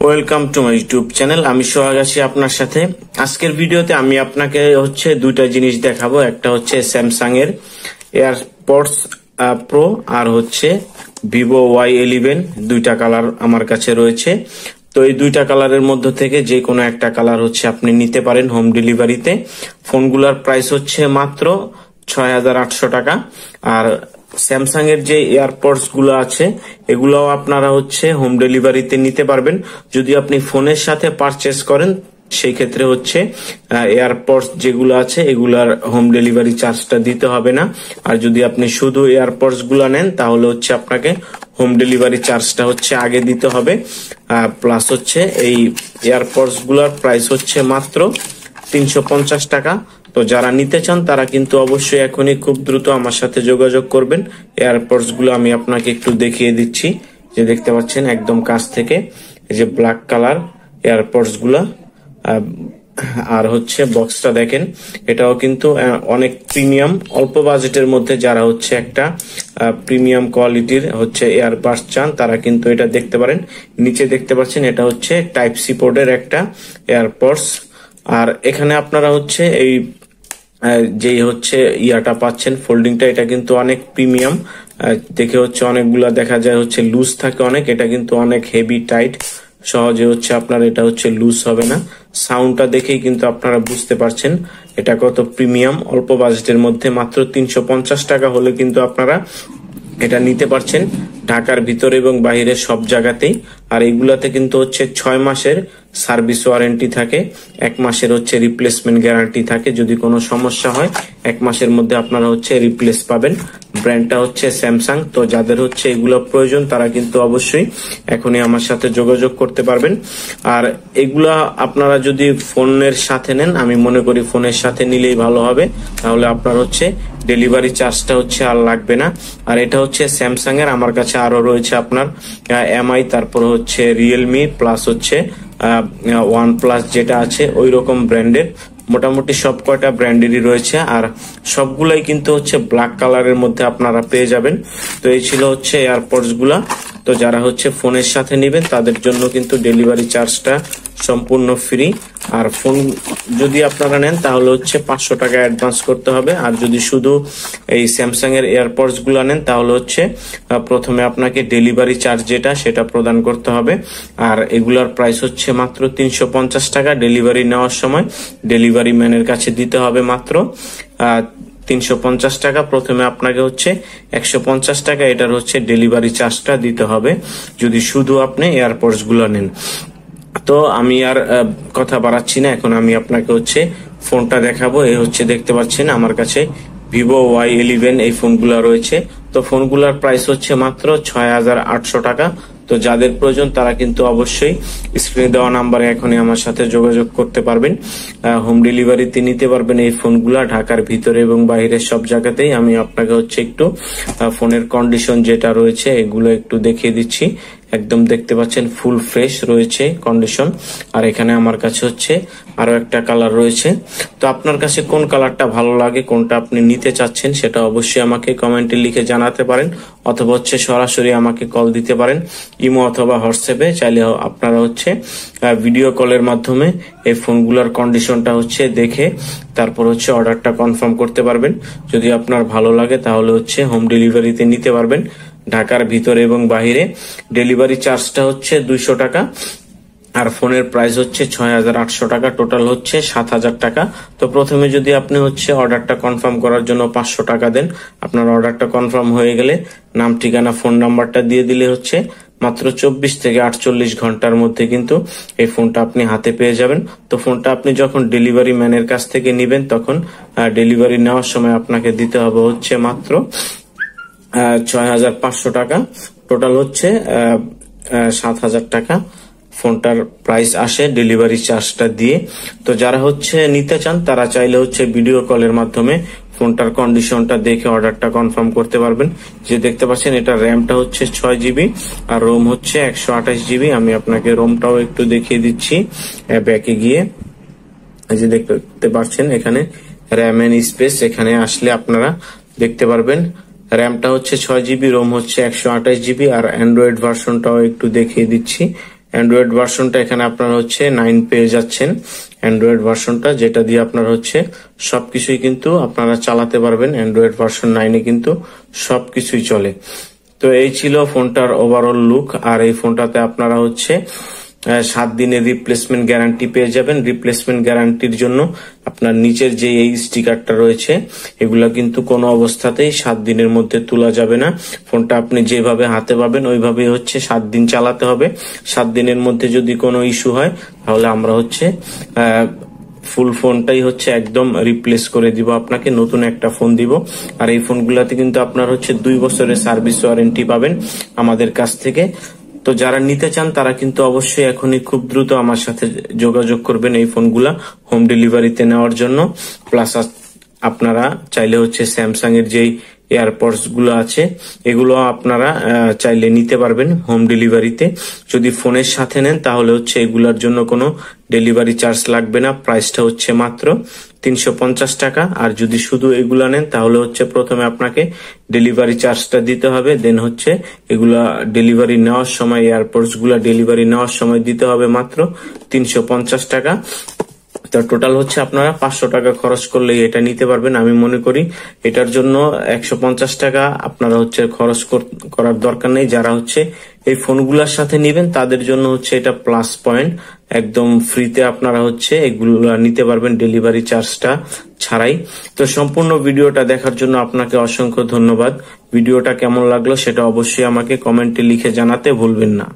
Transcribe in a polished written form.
Welcome to my YouTube channel. আমি সোহাগ আছি আপনার সাথে। আজকের ভিডিওতে আমি আপনাকে দুইটা জিনিস দেখাবো। একটা হচ্ছে স্যামসাং এর এয়ারপডস প্রো আর ভিভো Y11। দুইটা কালার আমার কাছে রয়েছে। তো এই দুইটা কালারের মধ্য থেকে যে কোনো একটা কালার আপনি নিতে পারেন হোম ডেলিভারিতে। ফোনগুলোর প্রাইস মাত্র ৬,৮০০ টাকা। আর স্যামসাং এর যে এয়ারপডস গুলো আছে এগুলাও আপনারা হোম ডেলিভারিতে নিতে পারবেন। যদি আপনি ফোনের সাথে পারচেস করেন সেই ক্ষেত্রে এয়ারপডস যেগুলো আছে এগুলার হোম ডেলিভারি চার্জটা দিতে হবে না। আর যদি আপনি শুধু এয়ারপডস গুলা নেন তাহলে আপনাকে হোম ডেলিভারি চার্জটা আগে দিতে হবে। প্লাস এই এয়ারপডস গুলার প্রাইস মাত্র ৩৫০ টাকা। তো যারা নিতে চান তারা কিন্তু অবশ্যই এখনই খুব দ্রুত আমার সাথে যোগাযোগ করবেন। এয়ারপডস গুলো আমি আপনাকে একটু দেখিয়ে দিচ্ছি। যে দেখতে পাচ্ছেন একদম কাছ থেকে এই যে ব্ল্যাক কালার এয়ারপডস গুলা। আর বক্সটা দেখেন, এটাও কিন্তু অনেক প্রিমিয়াম। অল্প বাজেটের মধ্যে যারা একটা প্রিমিয়াম কোয়ালিটির এয়ারবাডস চান তারা কিন্তু এটা দেখতে পারেন। নিচে দেখতে পাচ্ছেন এটা টাইপ সি পোর্টের একটা এয়ারপডস। আর এখানে আপনারা এই যেই ইয়াটা পাচ্ছেন ফোল্ডিংটা, এটা কিন্তু অনেক প্রিমিয়াম দেখে অনেকগুলা দেখা যায় লুজ থাকে অনেক। এটা কিন্তু অনেক হেভি টাইট, সহজে আপনার এটা লুজ হবে না। সাউন্ডটা দেখেই কিন্তু আপনারা বুঝতে পারছেন এটা কত প্রিমিয়াম। অল্প বাজেটের মধ্যে মাত্র ৩৫০ টাকা হলে কিন্তু আপনারা এটা নিতে পারছেন ঢাকার ভিতরে এবং বাইরে সব জায়গাতেই। আর এইগুলাতে কিন্তু ৬ মাসের সার্ভিস ওয়ারেন্টি থাকে, ১ মাসের রিপ্লেসমেন্ট গ্যারান্টি থাকে। যদি কোনো সমস্যা হয় ১ মাসের মধ্যে আপনারা রিপ্লেস পাবেন। ব্র্যান্ডটা স্যামসাং। তো যাদের এগুলো প্রয়োজন তারা কিন্তু অবশ্যই এখনই আমার সাথে যোগাযোগ করতে পারবেন। আর এগুলা আপনারা যদি ফোনের সাথে নেন, আমি মনে করি ফোনের সাথে নিলেই ভালো হবে। তাহলে আপনার ডেলিভারি চার্জটা আর লাগবে না। আর এটা স্যামসাং এর। আমার কাছে আরো রয়েছে আপনার MI, তারপর রিয়েলমি, প্লাস OnePlus যেটা আছে ওই রকম ব্র্যান্ডের। মোটামুটি সব কয়টা ব্র্যান্ডেরই রয়েছে। আর সবগুলাই কিন্তু ব্ল্যাক কালারের মধ্যে আপনারা পেয়ে যাবেন। তো এই ছিল এয়ারপডস গুলা। তো যারা ফোনের সাথে নেবেন তাদের জন্য কিন্তু ডেলিভারি চার্জটা সম্পূর্ণ ফ্রি। আর ফোন যদি আপনারা নেন তাহলে ৫০০ টাকা অ্যাডভান্স করতে হবে। আর যদি শুধু এই স্যামসাং এর এয়ারপডস গুলা নেন তাহলে প্রথমে আপনাকে ডেলিভারি চার্জ যেটা সেটা প্রদান করতে হবে। আর এগুলার প্রাইস মাত্র ৩৫০ টাকা। ডেলিভারি নেওয়ার সময় ডেলিভারি ম্যানের কাছে দিতে হবে মাত্র ৩৫০ টাকা। প্রথমে আপনাকে ১৫০ টাকা এটার ডেলিভারি চার্জটা দিতে হবে যদি শুধু আপনি এয়ারপডস গুলো নেন। তো আমি আর কথা বাড়াচ্ছি না, এখন আমি আপনাকে ফোনটা দেখাবো। এই দেখতে পাচ্ছেন আমার কাছে ভিভো Y11 এই ফোনগুলা রয়েছে। তো ফোনগুলার প্রাইস মাত্র ৬,৮০০ টাকা। তো যাদের প্রয়োজন তারা কিন্তু অবশ্যই স্ক্রিনে দেওয়া নাম্বারে এখনই আমার সাথে যোগাযোগ করতে পারবেন। হোম ডেলিভারিতে নিতে পারবেন এই ফোনগুলা ঢাকার ভিতরে এবং বাইরে সব জায়গাতেই। আমি আপনাকে একটু ফোনের কন্ডিশন যেটা রয়েছে এগুলো একটু দেখিয়ে দিচ্ছি। একদম দেখতে পাচ্ছেন ফুল ফ্রেশ রয়েছে কন্ডিশন। আর এখানে আমার কাছে আরো একটা কালার রয়েছে। তো আপনার কাছে কোন কালারটা ভালো লাগে, কোনটা আপনি নিতে চাচ্ছেন সেটা অবশ্যই আমাকে কমেন্টে লিখে জানাতে পারেন, অথবা সরাসরি আমাকে কল দিতে পারেন ইমো অথবা হোয়াটসঅ্যাপে। চাইলে আপনারা ভিডিও কলের মাধ্যমে এই ফোনগুলোর কন্ডিশনটা দেখে তারপর অর্ডারটা কনফার্ম করতে পারবেন। যদি আপনার ভালো লাগে তাহলে হোম ডেলিভারিতে নিতে পারবেন ঢাকার ভিতরে এবং বাহিরে। ডেলিভারি চার্জটা ২০০ টাকা। আর ফোনের প্রাইস ৬,৮০০ টাকা। টোটাল ৭,০০০ টাকা। তো প্রথমে যদি আপনি অর্ডারটা কনফার্ম করার জন্য ৫০০ টাকা দেন, আপনার অর্ডারটা কনফার্ম হয়ে গেলে নাম, ঠিকানা, ফোন নাম্বারটা দিয়ে দিলে মাত্র ২৪ থেকে ৪৮ ঘন্টার মধ্যে কিন্তু এই ফোনটা আপনি হাতে পেয়ে যাবেন। তো ফোনটা আপনি যখন ডেলিভারি ম্যানের কাছ থেকে নিবেন তখন ডেলিভারি নেওয়ার সময় আপনাকে দিতে হবে মাত্র ৬,৫০০ টাকা। টোটাল ৭,০০০ টাকা ফোনটার প্রাইস আসে ডেলিভারি চার্জটা দিয়ে। তো যারা নিতে চান তারা চাইলে ভিডিও কলের মাধ্যমে ফোনটার কন্ডিশনটা দেখে অর্ডারটা কনফার্ম করতে পারবেন। যে দেখতে পাচ্ছেন এটা র্যামটা ৬GB আর রোম ১২৮GB। আমি আপনাকে রোমটাও একটু দেখিয়ে দিচ্ছি ব্যাকে গিয়ে। এই যে দেখতে পাচ্ছেন এখানে র্যাম এন্ড স্পেস, এখানে আসলে আপনারা দেখতে পারবেন। র্যামটা ৬GB, রোম ১২৮GB। আর অ্যান্ড্রয়েড ভার্সনটাও একটু দেখিয়ে দিচ্ছি। অ্যান্ড্রয়েড ভার্সনটা এখানে আপনারা হচ্ছে 9 পেয়ে যাচ্ছেন। অ্যান্ড্রয়েড ভার্সনটা যেটা দিয়ে আপনারা হচ্ছে সবকিছুই কিন্তু আপনারা চালাতে পারবেন। অ্যান্ড্রয়েড ভার্সন 9 কিন্তু সবকিছুই চলে। তো এই ছিল ফোনটার ওভারঅল লুক। আর এই ফোনটাতে আপনারা হচ্ছে 7 দিনের রিপ্লেসমেন্ট গ্যারান্টি পেয়ে যাবেন। রিপ্লেসমেন্ট গ্যারান্টির জন্য আপনার নিচের যে এই স্টিকারটা রয়েছে এগুলা কিন্তু কোনো অবস্থাতেই 7 দিনের মধ্যে তোলা যাবে না। ফোনটা আপনি যেভাবে হাতে পাবেন ওইভাবেই হচ্ছে 7 দিন চালাতে হবে। 7 দিনের মধ্যে যদি কোনো ইস্যু হয় তাহলে আমরা হচ্ছে ফুল ফোনটাই হচ্ছে একদম রিপ্লেস করে দিব, আপনাকে নতুন একটা ফোন দিব। আর এই ফোনগুলাতে কিন্তু আপনার হচ্ছে 2 বছরের সার্ভিস ওয়ারেন্টি পাবেন আমাদের কাছ থেকে। তো যারা নিতে চান তারা কিন্তু অবশ্যই এখনই খুব দ্রুত আমার সাথে যোগাযোগ করবেন এই ফোনগুলা হোম ডেলিভারিতে নেওয়ার জন্য। প্লাস আপনারা চাইলে হচ্ছে স্যামসাং এর যেই এয়ারপডস গুলো আছে এগুলো আপনারা চাইলে নিতে পারবেন হোম ডেলিভারিতে। যদি ফোনের সাথে নেন তাহলে হচ্ছে এগুলার জন্য কোনো ডেলিভারি চার্জ লাগবে না। প্রাইসটা হচ্ছে মাত্র 350 টাকা। আর যদি শুধু এগুলা নেন তাহলে হচ্ছে প্রথমে আপনাকে ডেলিভারি চার্জটা দিতে হবে, দেন হচ্ছে এগুলা ডেলিভারি নেওয়ার সময় এয়ারপডস গুলা ডেলিভারি নেওয়ার সময় দিতে হবে মাত্র 350 টাকা। তো টোটাল হচ্ছে আপনারা 500 টাকা খরচ করলেই এটা নিতে পারবেন। আমি মনে করি এটার জন্য 150 টাকা আপনারা হচ্ছে খরচ করার দরকার নেই। যারা হচ্ছে এই ফোনগুলোর সাথে নিবেন তাদের জন্য হচ্ছে এটা প্লাস পয়েন্ট, একদম ফ্রিতে আপনারা হচ্ছে এগুলো নিতে পারবেন ডেলিভারি চার্জটা ছাড়াই। তো সম্পূর্ণ ভিডিওটা দেখার জন্য আপনাকে অসংখ্য ধন্যবাদ। ভিডিওটা কেমন লাগলো সেটা অবশ্যই আমাকে কমেন্টে লিখে জানাতে ভুলবেন না।